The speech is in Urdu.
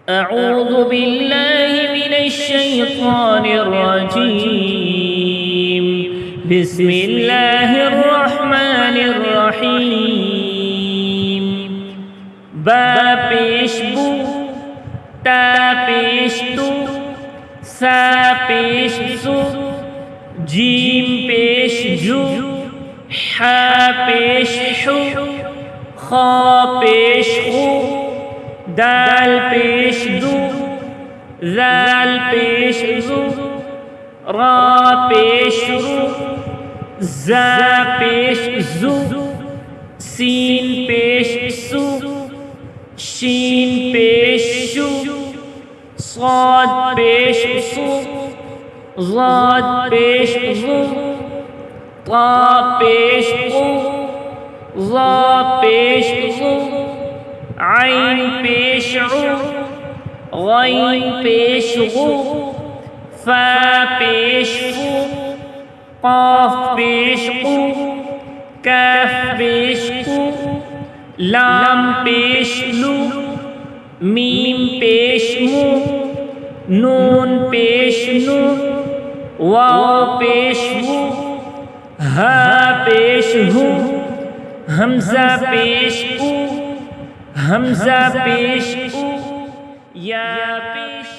أعوذ بالله من الشيطان الرجيم بسم الله الرحمن الرحيم با پیش بو تا پیش تو سا پیش سو جیم پیش جو حا پیش حو خا پیش خو دال پیش دو ذال پیش ذو را پیش رو زا پیش زو سین پیش سو شین پیش شو صاد پیش صو ضاد پیش ضو طا پیش قو ظا پیش ظو عين پیش عو غين پیش غو فا پیش فو قاف پیش قو کاف پیش قو لام پیش لو میم پیش مو نون پیش نو واو پیش وو ها پیش هو همزہ پیش او همزہ پیش او یا پیش